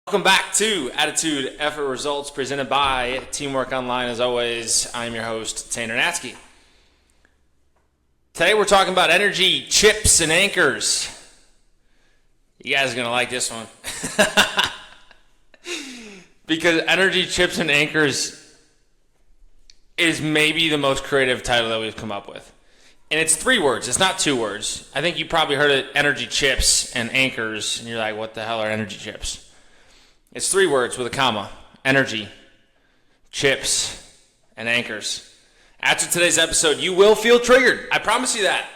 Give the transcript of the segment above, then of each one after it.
Welcome back to Attitude, Effort, Results, presented by Teamwork Online. As always, I'm your host, Tanner Natsky. Today we're talking about energy, chips, and anchors. You guys are going to like this one. Because energy, chips, and anchors is maybe the most creative title that we've come up with. And it's 3 words. It's not 2 words. I think you probably heard it, energy, chips, and anchors. And you're like, what the hell are energy chips? It's 3 words with a comma. Energy, chips, and anchors. After today's episode, you will feel triggered. I promise you that.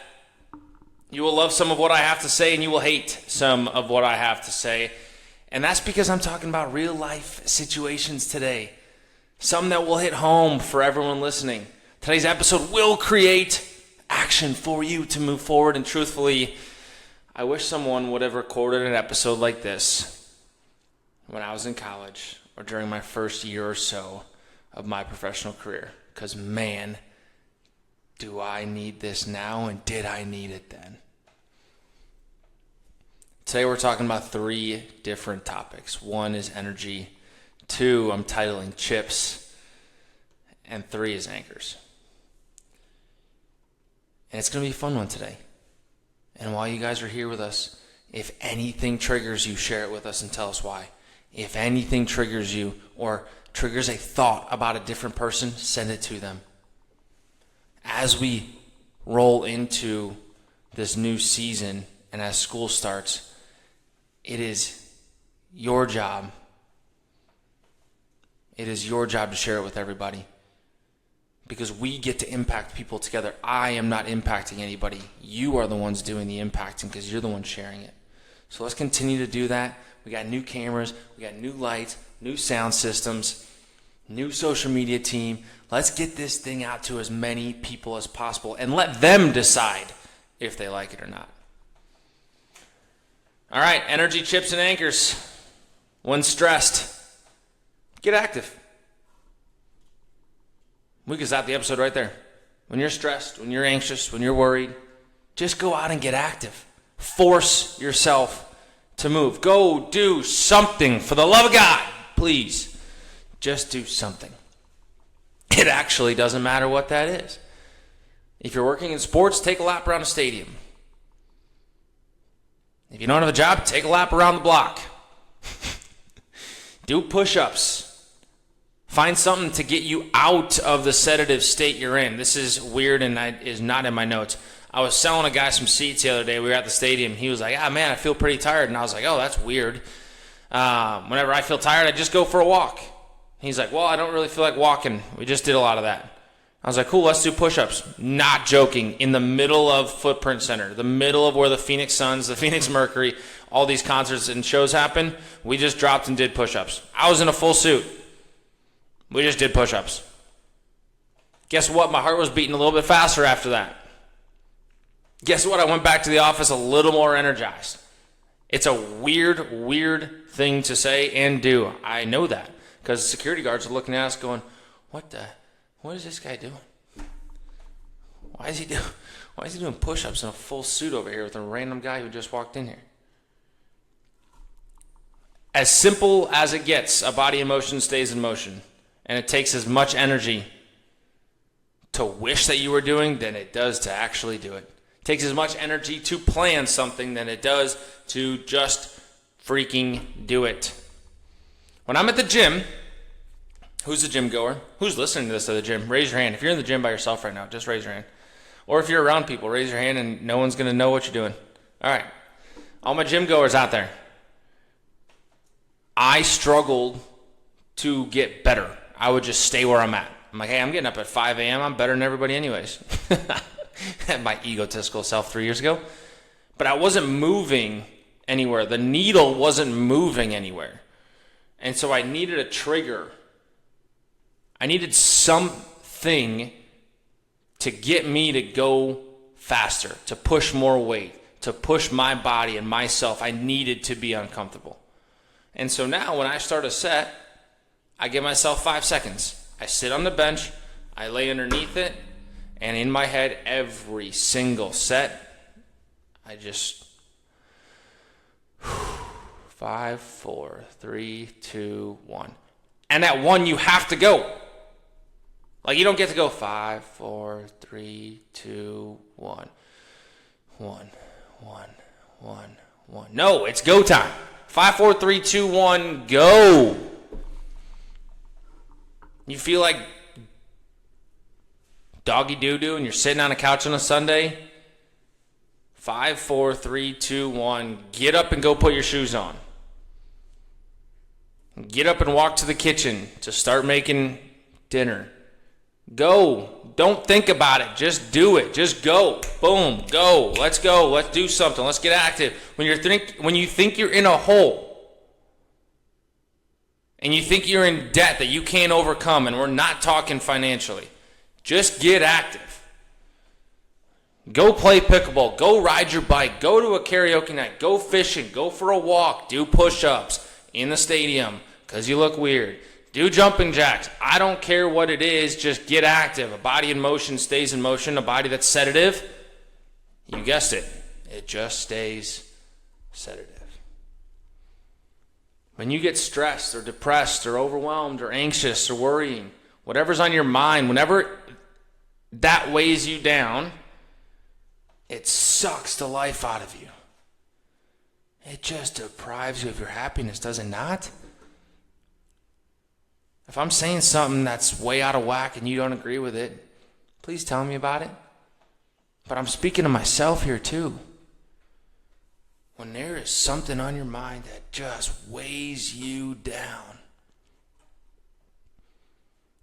You will love some of what I have to say, and you will hate some of what I have to say. And that's because I'm talking about real life situations today. Some that will hit home for everyone listening. Today's episode will create action for you to move forward. And truthfully, I wish someone would have recorded an episode like this when I was in college or during my first year or so of my professional career. Because man, do I need this now, and did I need it then? Today we're talking about 3 different topics. 1 is energy, 2 I'm titling chips, and 3 is anchors. And it's going to be a fun one today. And while you guys are here with us, if anything triggers you, share it with us and tell us why. If anything triggers you or triggers a thought about a different person, send it to them. As we roll into this new season and as school starts, it is your job. It is your job to share it with everybody. Because we get to impact people together. I am not impacting anybody. You are the ones doing the impacting because you're the one sharing it. So let's continue to do that. We got new cameras, we got new lights, new sound systems, new social media team. Let's get this thing out to as many people as possible and let them decide if they like it or not. All right, energy, chips, and anchors. When stressed, get active. We can stop the episode right there. When you're stressed, when you're anxious, when you're worried, just go out and get active. Force yourself to move. Go do something. For the love of God, please, just do something. It actually doesn't matter what that is. If you're working in sports, take a lap around a stadium. If you don't have a job, take a lap around the block. Do push-ups. Find something to get you out of the sedative state you're in. This is weird and is not in my notes. I was selling a guy some seats the other day. We were at the stadium. He was like, man, I feel pretty tired. And I was like, oh, that's weird. Whenever I feel tired, I just go for a walk. He's like, well, I don't really feel like walking. We just did a lot of that. I was like, cool, let's do push-ups. Not joking. In the middle of Footprint Center, the middle of where the Phoenix Suns, the Phoenix Mercury, all these concerts and shows happen, we just dropped and did push-ups. I was in a full suit. We just did push-ups. Guess what? My heart was beating a little bit faster after that. Guess what? I went back to the office a little more energized. It's a weird thing to say and do. I know that because security guards are looking at us going, what is this guy doing? Why is he doing push-ups in a full suit over here with a random guy who just walked in here? As simple as it gets, a body in motion stays in motion. And it takes as much energy to wish that you were doing than it does to actually do it. It takes as much energy to plan something than it does to just freaking do it. When I'm at the gym, who's a gym goer? Who's listening to this at the gym? Raise your hand. If you're in the gym by yourself right now, just raise your hand. Or if you're around people, raise your hand and no one's going to know what you're doing. All right. All my gym goers out there. I struggled to get better. I would just stay where I'm at. I'm like, hey, I'm getting up at 5 a.m. I'm better than everybody anyways. My egotistical self 3 years ago. But I wasn't moving anywhere. The needle wasn't moving anywhere. And so I needed a trigger. I needed something to get me to go faster, to push more weight, to push my body and myself. I needed to be uncomfortable. And so now when I start a set, I give myself 5 seconds. I sit on the bench, I lay underneath it, and in my head, every single set, I just 5, 4, 3, 2, 1. And at 1, you have to go. Like, you don't get to go 5, 4, 3, 2, 1. 1, 1, 1, 1. No, it's go time. 5, 4, 3, 2, 1, go. You feel like doggy doo-doo and you're sitting on a couch on a Sunday? 5, 4, 3, 2, 1. Get up and go put your shoes on. Get up and walk to the kitchen to start making dinner. Go. Don't think about it. Just do it. Just go. Boom. Go. Let's go. Let's do something. Let's get active. When you think you're in a hole and you think you're in debt that you can't overcome, and we're not talking financially, just get active. Go play pickleball. Go ride your bike. Go to a karaoke night. Go fishing. Go for a walk. Do push-ups in the stadium because you look weird. Do jumping jacks. I don't care what it is. Just get active. A body in motion stays in motion. A body that's sedative, you guessed it, it just stays sedative. When you get stressed or depressed or overwhelmed or anxious or worrying, whatever's on your mind, whenever that weighs you down, it sucks the life out of you. It just deprives you of your happiness, does it not? If I'm saying something that's way out of whack and you don't agree with it, please tell me about it. But I'm speaking to myself here too. When there is something on your mind that just weighs you down,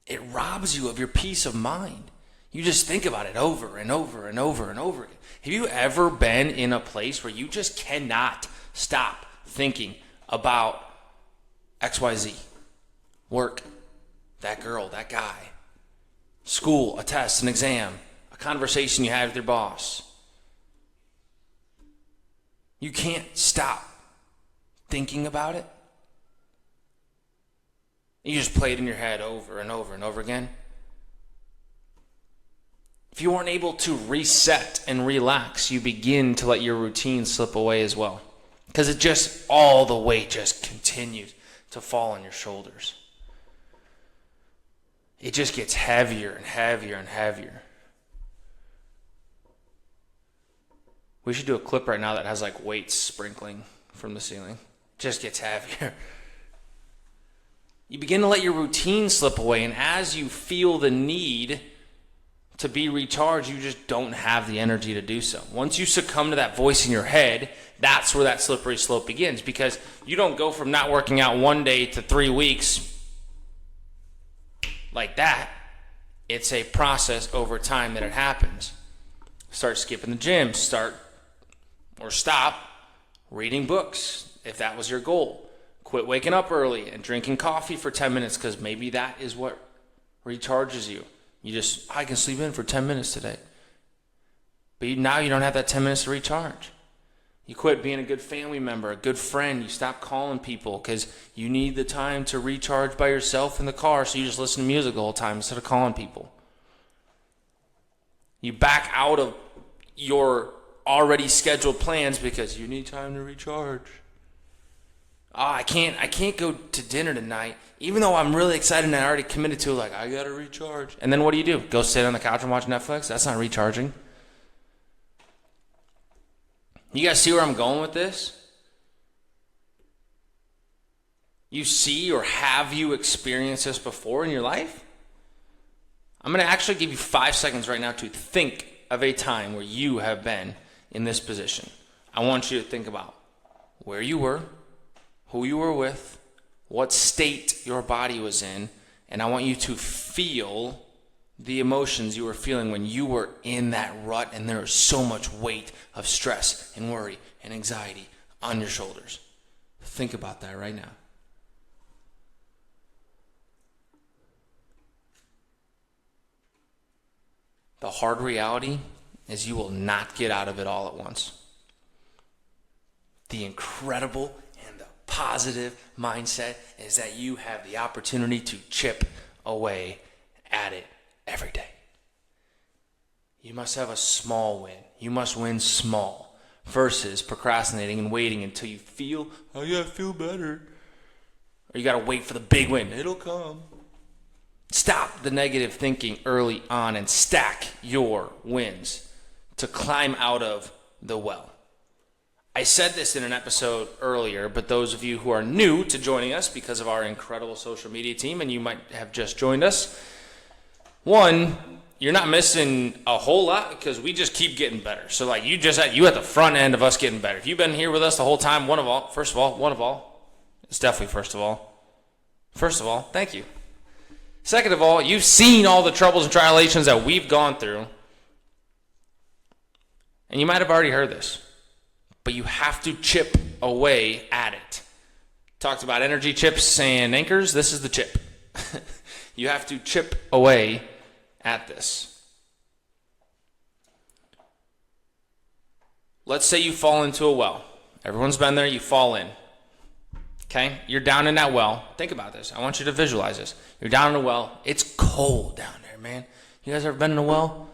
it robs you of your peace of mind. You just think about it over and over and over and over again. Have you ever been in a place where you just cannot stop thinking about XYZ? Work, that girl, that guy, school, a test, an exam, a conversation you had with your boss. You can't stop thinking about it. You just play it in your head over and over and over again. If you aren't able to reset and relax, you begin to let your routine slip away as well. Because it just, all the weight just continues to fall on your shoulders. It just gets heavier and heavier and heavier. We should do a clip right now that has like weights sprinkling from the ceiling. It just gets heavier. You begin to let your routine slip away, and as you feel the need to be recharged, you just don't have the energy to do so. Once you succumb to that voice in your head, that's where that slippery slope begins, because you don't go from not working out one day to 3 weeks like that. It's a process over time that it happens. Start skipping the gym, start or stop reading books if that was your goal. Quit waking up early and drinking coffee for 10 minutes because maybe that is what recharges you. I can sleep in for 10 minutes today. But now you don't have that 10 minutes to recharge. You quit being a good family member, a good friend. You stop calling people because you need the time to recharge by yourself in the car, so you just listen to music the whole time instead of calling people. You back out of your already scheduled plans because you need time to recharge. I can't go to dinner tonight, even though I'm really excited and I already committed to it. Like, I gotta recharge. And then what do? Go sit on the couch and watch Netflix? That's not recharging. You guys see where I'm going with this? You see, or have you experienced this before in your life? I'm going to actually give you 5 seconds right now to think of a time where you have been in this position. I want you to think about where you were, who you were with, what state your body was in, and I want you to feel the emotions you were feeling when you were in that rut and there was so much weight of stress and worry and anxiety on your shoulders. Think about that right now. The hard reality is you will not get out of it all at once. The incredible and the positive mindset is that you have the opportunity to chip away at it every day. You must have a small win. You must win small. versus procrastinating and waiting until you feel, oh yeah, I feel better. Or you got to wait for the big win. It'll come. Stop the negative thinking early on and stack your wins to climb out of the well. I said this in an episode earlier, but those of you who are new to joining us because of our incredible social media team, and you might have just joined us, one, you're not missing a whole lot because we just keep getting better. So like you at the front end of us getting better. If you've been here with us the whole time, first of all, it's definitely first of all, thank you. Second of all, you've seen all the troubles and tribulations that we've gone through. And you might have already heard this, but you have to chip away at it. Talked about energy chips and anchors. This is the chip. You have to chip away at this. Let's say you fall into a well. Everyone's been there, you fall in. Okay? You're down in that well. Think about this. I want you to visualize this. You're down in a well. It's cold down there, man. You guys ever been in a well?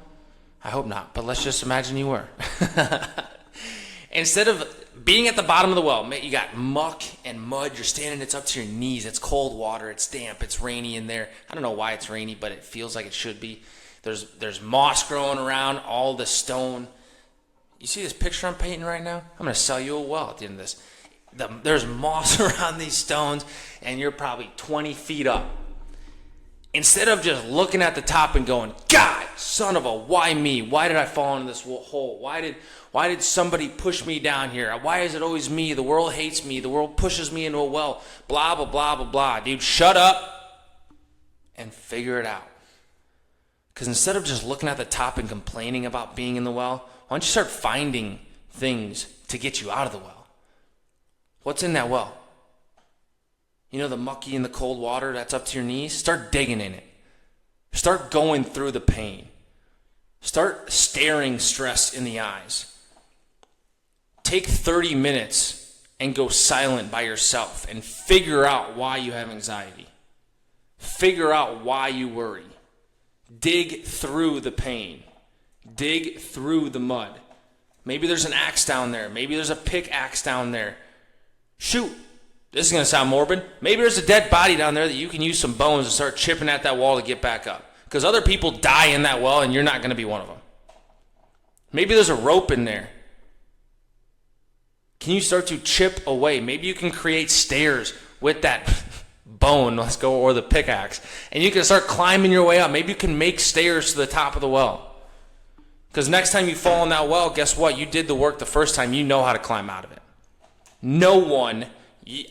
I hope not, but let's just imagine you were. Instead of being at the bottom of the well, you got muck and mud. You're standing, it's up to your knees. It's cold water. It's damp. It's rainy in there. I don't know why it's rainy, but it feels like it should be. There's moss growing around all the stone. You see this picture I'm painting right now? I'm going to sell you a well at the end of this. There's moss around these stones, and you're probably 20 feet up. Instead of just looking at the top and going, God, son of a, why me? Why did I fall into this hole? Why did somebody push me down here? Why is it always me? The world hates me. The world pushes me into a well. Blah, blah, blah, blah, blah. Dude, shut up and figure it out. Because instead of just looking at the top and complaining about being in the well, why don't you start finding things to get you out of the well? What's in that well? You know, the mucky and the cold water that's up to your knees? Start digging in it. Start going through the pain. Start staring stress in the eyes. Take 30 minutes and go silent by yourself and figure out why you have anxiety. Figure out why you worry. Dig through the pain. Dig through the mud. Maybe there's an axe down there. Maybe there's a pickaxe down there. Shoot, this is going to sound morbid. Maybe there's a dead body down there that you can use some bones and start chipping at that wall to get back up. Because other people die in that well and you're not going to be one of them. Maybe there's a rope in there. Can you start to chip away? Maybe you can create stairs with that bone, or the pickaxe. And you can start climbing your way up. Maybe you can make stairs to the top of the well. Because next time you fall in that well, guess what? You did the work the first time. You know how to climb out of it. No one,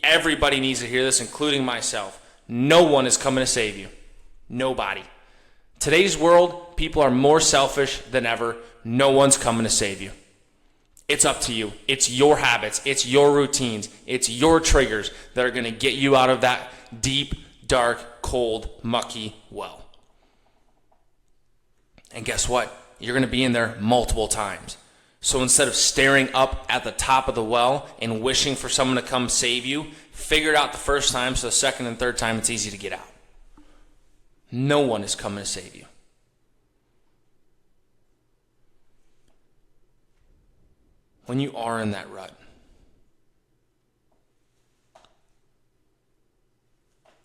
everybody needs to hear this, including myself. No one is coming to save you. Nobody. Today's world, people are more selfish than ever. No one's coming to save you. It's up to you. It's your habits. It's your routines. It's your triggers that are going to get you out of that deep, dark, cold, mucky well. And guess what? You're going to be in there multiple times. So instead of staring up at the top of the well and wishing for someone to come save you, figure it out the first time so the second and third time it's easy to get out. No one is coming to save you. When you are in that rut,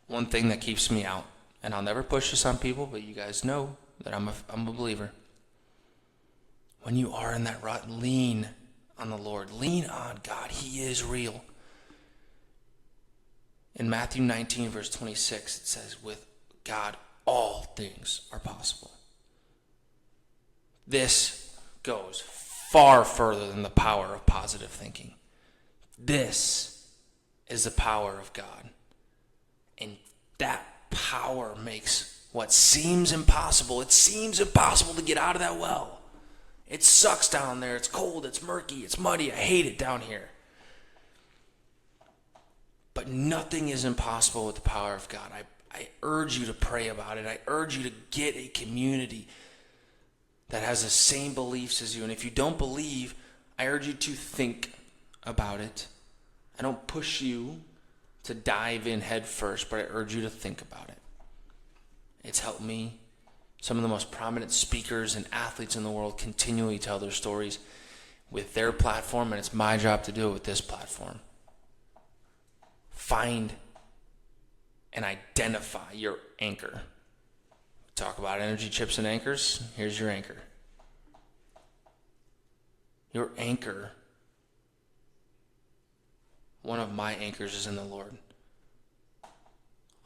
one thing that keeps me out, and I'll never push this on people, but you guys know that I'm a believer. When you are in that rut, lean on the Lord. Lean on God. He is real. In Matthew 19, verse 26, it says, with God, all things are possible. This goes far further than the power of positive thinking. This is the power of God. And that power makes what seems impossible. It seems impossible to get out of that well. It sucks down there. It's cold. It's murky. It's muddy. I hate it down here. But nothing is impossible with the power of God. I urge you to pray about it. I urge you to get a community that has the same beliefs as you. And if you don't believe, I urge you to think about it. I don't push you to dive in head first, but I urge you to think about it. It's helped me. Some of the most prominent speakers and athletes in the world continually tell their stories. with their platform, and it's my job to do it with this platform. Find and identify your anchor. Talk about energy chips and anchors. Here's your anchor. Your anchor, one of my anchors is in the Lord.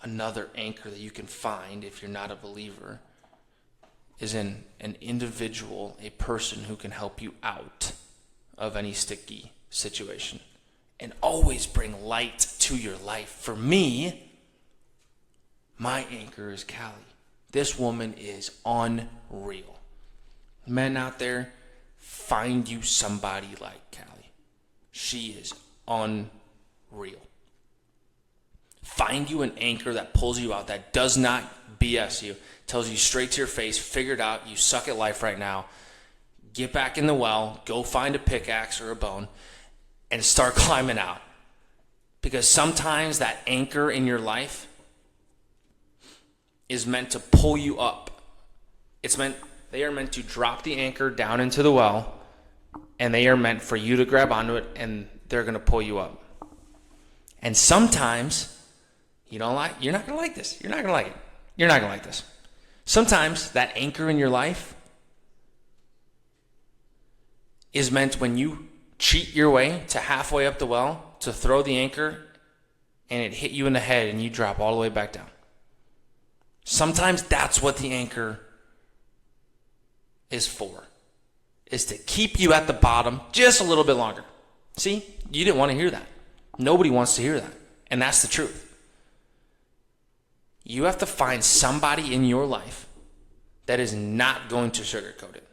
Another anchor that you can find if you're not a believer is in an individual, a person who can help you out of any sticky situation and always bring light to your life. For me, my anchor is Callie. This woman is unreal. Men out there, find you somebody like Callie. She is unreal. Find you an anchor that pulls you out, that does not BS you, tells you straight to your face, figure it out, you suck at life right now. Get back in the well, go find a pickaxe or a bone, and start climbing out. Because sometimes that anchor in your life is meant to pull you up. They are meant to drop the anchor down into the well, and they are meant for you to grab onto it, and they're going to pull you up. And sometimes you're not going to like this. You're not going to like it. You're not going to like this. Sometimes that anchor in your life is meant when you cheat your way to halfway up the well to throw the anchor and it hit you in the head and you drop all the way back down. Sometimes that's what the anchor is for, is to keep you at the bottom just a little bit longer. See, you didn't want to hear that. Nobody wants to hear that. And that's the truth. You have to find somebody in your life that is not going to sugarcoat it.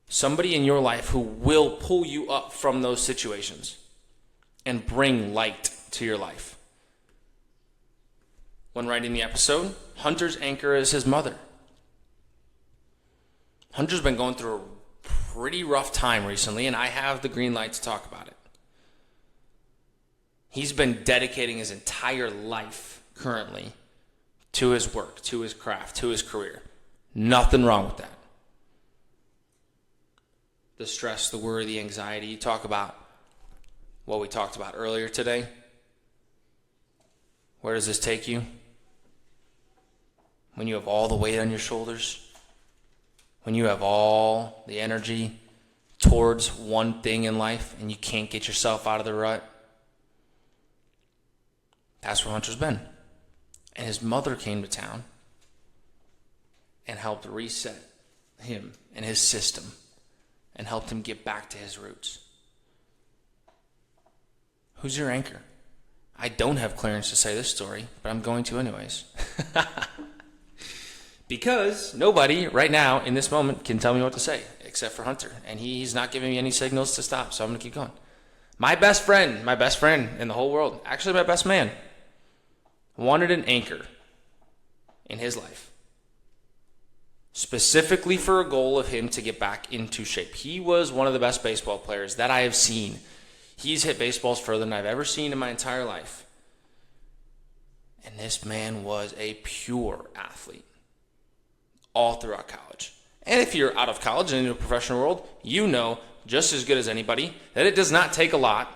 Somebody in your life who will pull you up from those situations and bring light to your life. When writing the episode, Hunter's anchor is his mother. Hunter's been going through a pretty rough time recently, and I have the green light to talk about it. He's been dedicating his entire life currently to his work, to his craft, to his career. Nothing wrong with that. The stress, the worry, the anxiety. You talk about what we talked about earlier today. Where does this take you? When you have all the weight on your shoulders, when you have all the energy towards one thing in life and you can't get yourself out of the rut. That's where Hunter's been. And his mother came to town and helped reset him and his system and helped him get back to his roots. Who's your anchor? I don't have clearance to say this story, but I'm going to anyways. Because nobody right now in this moment can tell me what to say except for Hunter. And he's not giving me any signals to stop, so I'm going to keep going. My best friend in the whole world, actually my best man, wanted an anchor in his life. Specifically for a goal of him to get back into shape. He was one of the best baseball players that I have seen. He's hit baseballs further than I've ever seen in my entire life. And this man was a pure athlete all throughout college. And if you're out of college and into the professional world, you know just as good as anybody that it does not take a lot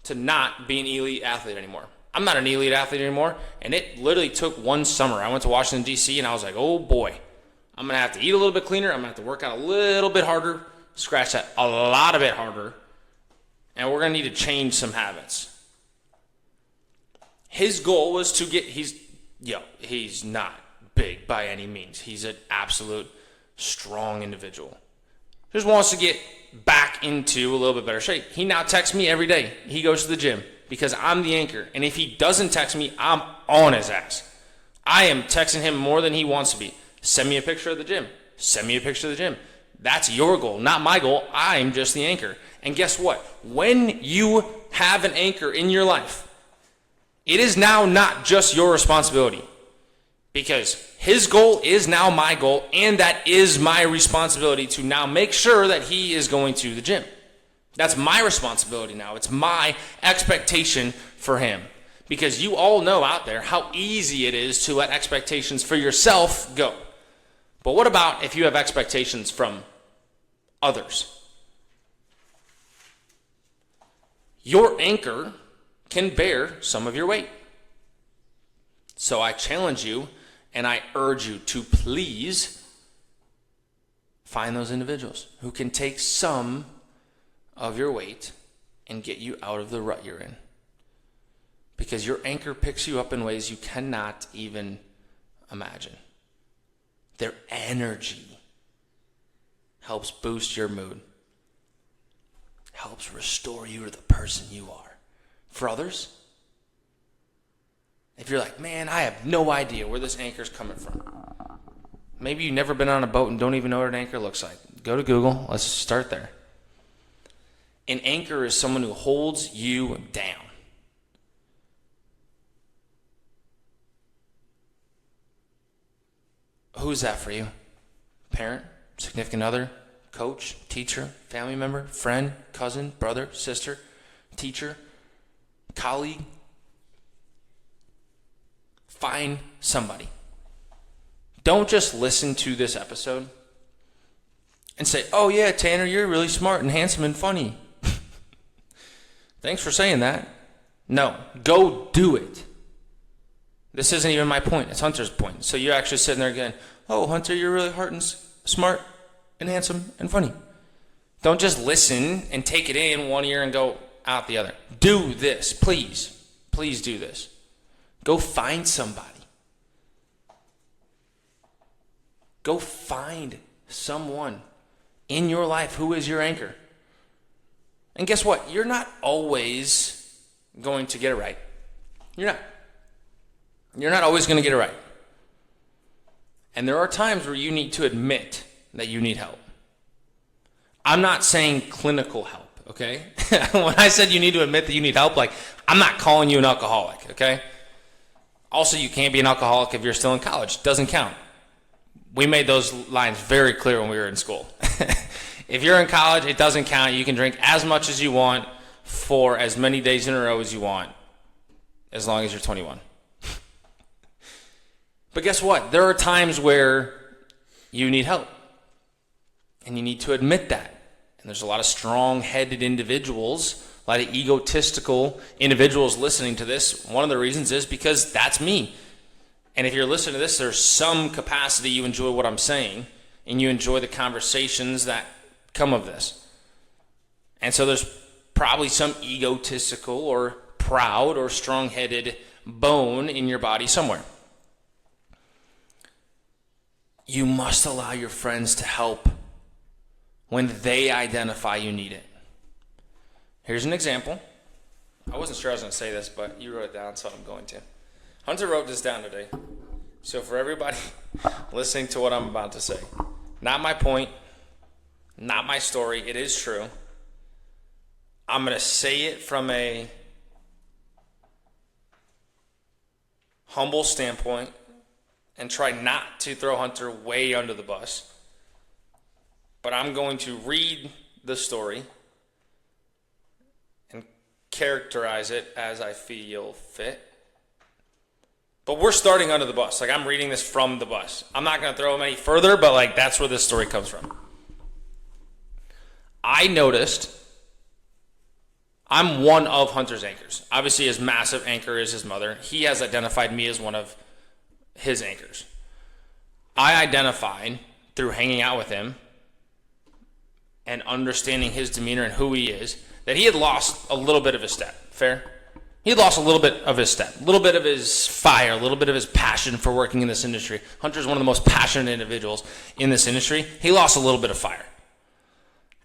to not be an elite athlete anymore. I'm not an elite athlete anymore, and it literally took one summer. I went to Washington, D.C., and I was like, oh boy, I'm going to have to eat a little bit cleaner. I'm going to have to work out a little bit harder, scratch that a lot of it harder, and we're going to need to change some habits. His goal was to get, he's not big by any means. He's an absolute strong individual. Just wants to get back into a little bit better shape. He now texts me every day. He goes to the gym because I'm the anchor. And if he doesn't text me, I'm on his ass. I am texting him more than he wants to be. Send me a picture of the gym. Send me a picture of the gym. That's your goal, not my goal. I'm just the anchor. And guess what? When you have an anchor in your life, it is now not just your responsibility. Because his goal is now my goal, and that is my responsibility to now make sure that he is going to the gym. That's my responsibility now. It's my expectation for him. Because you all know out there how easy it is to let expectations for yourself go. But what about if you have expectations from others. Your anchor can bear some of your weight. So I challenge you and I urge you to please find those individuals who can take some of your weight and get you out of the rut you're in. Because your anchor picks you up in ways you cannot even imagine. Their energy helps boost your mood, helps restore you to the person you are. For others, if you're like, man, I have no idea where this anchor's coming from. Maybe you've never been on a boat and don't even know what an anchor looks like. Go to Google. Let's start there. An anchor is someone who holds you down. Who's that for you? Parent, significant other, coach, teacher, family member, friend, cousin, brother, sister, teacher, colleague. Find somebody. Don't just listen to this episode and say, oh yeah, Tanner, you're really smart and handsome and funny. Thanks for saying that. No, go do it. This isn't even my point. It's Hunter's point. So you're actually sitting there going, oh, Hunter, you're really smart and handsome and funny. Don't just listen and take it in one ear and go out the other. Do this, please. Please do this. Go find somebody. Go find someone in your life who is your anchor. And guess what? You're not always going to get it right. You're not. You're not always going to get it right. And there are times where you need to admit that you need help. I'm not saying clinical help, okay? When I said you need to admit that you need help, like, I'm not calling you an alcoholic, okay? Also, you can't be an alcoholic if you're still in college. Doesn't count. We made those lines very clear when we were in school. If you're in college, it doesn't count. You can drink as much as you want for as many days in a row as you want, as long as you're 21. But guess what? There are times where you need help. And you need to admit that. And there's a lot of strong-headed individuals, a lot of egotistical individuals listening to this. One of the reasons is because that's me. And if you're listening to this, there's some capacity you enjoy what I'm saying, and you enjoy the conversations that come of this. And so there's probably some egotistical or proud or strong-headed bone in your body somewhere. You must allow your friends to help when they identify you need it. Here's an example. I wasn't sure I was going to say this, but you wrote it down, so I'm going to. Hunter wrote this down today. So for everybody listening to what I'm about to say, not my point, not my story, it is true. I'm going to say it from a humble standpoint and try not to throw Hunter way under the bus. But I'm going to read the story and characterize it as I feel fit. But we're starting under the bus. Like, I'm reading this from the bus. I'm not going to throw him any further, but like, that's where this story comes from. I noticed I'm one of Hunter's anchors. Obviously, his massive anchor is his mother. He has identified me as one of his anchors. I identified through hanging out with him and understanding his demeanor and who he is that he had lost a little bit of his step. Fair? He had lost a little bit of his step, a little bit of his fire, a little bit of his passion for working in this industry. Hunter's one of the most passionate individuals in this industry. He lost a little bit of fire.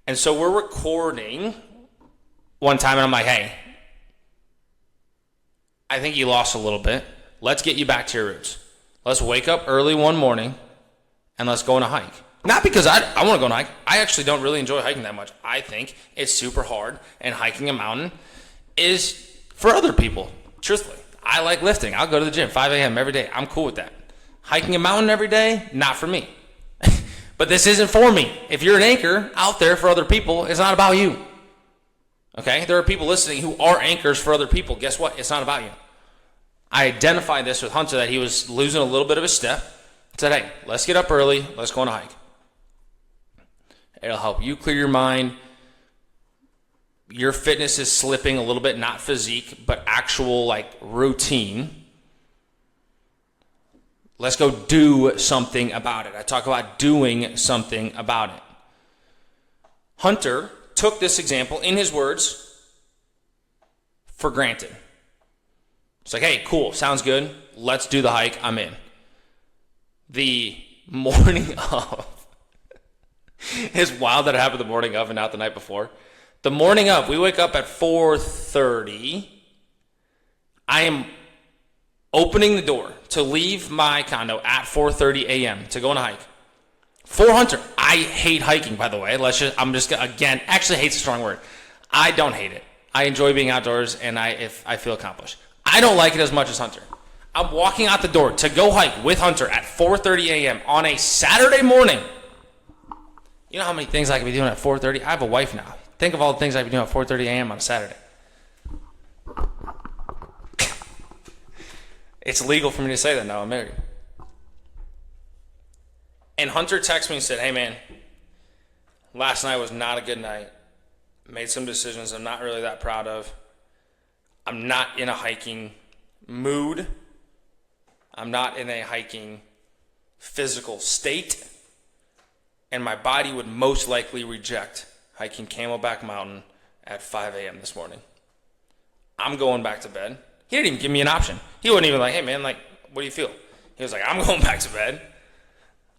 And so we're recording one time, and I'm like, hey, I think you lost a little bit. Let's get you back to your roots. Let's wake up early one morning, and let's go on a hike. Not because I want to go on a hike. I actually don't really enjoy hiking that much. I think it's super hard, and hiking a mountain is for other people, truthfully. I like lifting. I'll go to the gym 5 a.m. every day. I'm cool with that. Hiking a mountain every day, not for me. But this isn't for me. If you're an anchor out there for other people, it's not about you. Okay? There are people listening who are anchors for other people. Guess what? It's not about you. I identified this with Hunter that he was losing a little bit of his step. I said, hey, let's get up early. Let's go on a hike. It'll help you clear your mind. Your fitness is slipping a little bit, not physique, but actual routine. Let's go do something about it. I talk about doing something about it. Hunter took this example, in his words, for granted. It's like, hey, cool, sounds good. Let's do the hike. I'm in. The morning of, it's wild that it happened the morning of and not the night before. The morning of, we wake up at 4:30. I am opening the door to leave my condo at 4:30 a.m. to go on a hike. For Hunter, I hate hiking, by the way. Actually hate's a strong word. I don't hate it. I enjoy being outdoors, and I feel accomplished. I don't like it as much as Hunter. I'm walking out the door to go hike with Hunter at 4:30 a.m. on a Saturday morning. You know how many things I could be doing at 4:30? I have a wife now. Think of all the things I could be doing at 4:30 a.m. on a Saturday. It's legal for me to say that now. I'm married. And Hunter texted me and said, hey, man, last night was not a good night. Made some decisions I'm not really that proud of. I'm not in a hiking mood. I'm not in a hiking physical state. And my body would most likely reject hiking Camelback Mountain at 5 a.m. this morning. I'm going back to bed. He didn't even give me an option. He wasn't even like, hey, man, what do you feel? He was like, I'm going back to bed.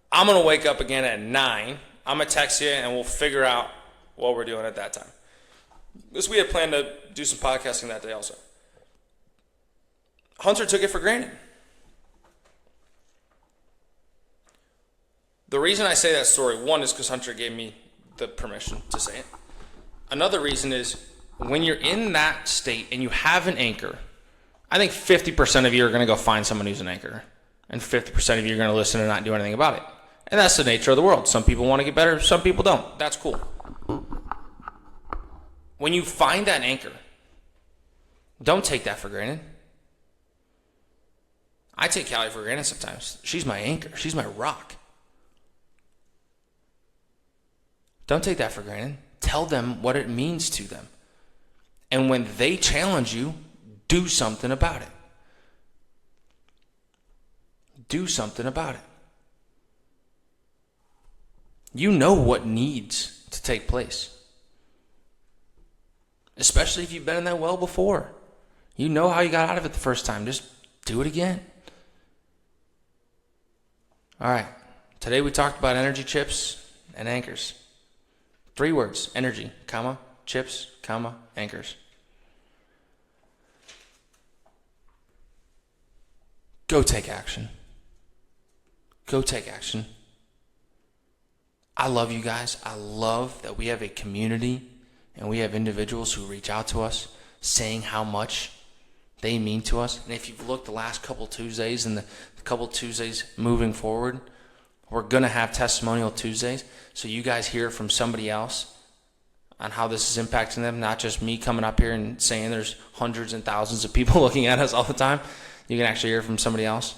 I'm going to wake up again at 9. I'm going to text you, and we'll figure out what we're doing at that time. Because we had planned to do some podcasting that day also. Hunter took it for granted. The reason I say that story, one, is because Hunter gave me the permission to say it. Another reason is when you're in that state and you have an anchor, I think 50% of you are going to go find someone who's an anchor. And 50% of you are going to listen and not do anything about it. And that's the nature of the world. Some people want to get better, some people don't. That's cool. When you find that anchor, don't take that for granted. I take Callie for granted sometimes. She's my anchor. She's my rock. Don't take that for granted. Tell them what it means to them. And when they challenge you, do something about it. Do something about it. You know what needs to take place. Especially if you've been in that well before. You know how you got out of it the first time. Just do it again. All right. Today we talked about energy chips and anchors. 3 words. Energy, comma, chips, comma, anchors. Go take action. Go take action. I love you guys. I love that we have a community and we have individuals who reach out to us saying how much they mean to us. And if you've looked the last couple Tuesdays and the couple Tuesdays moving forward, we're going to have Testimonial Tuesdays. So you guys hear from somebody else on how this is impacting them, not just me coming up here and saying there's hundreds and thousands of people looking at us all the time. You can actually hear from somebody else.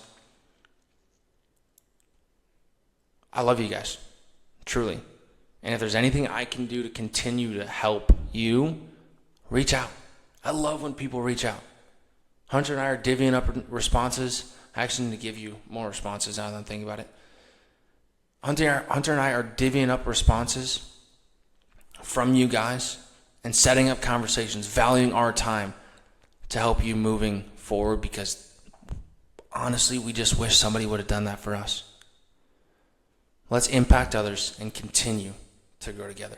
I love you guys, truly. And if there's anything I can do to continue to help you, reach out. I love when people reach out. Hunter and I are divvying up responses. I actually need to give you more responses now that I'm thinking about it. Hunter and I are divvying up responses from you guys and setting up conversations, valuing our time to help you moving forward, because honestly, we just wish somebody would have done that for us. Let's impact others and continue to grow together.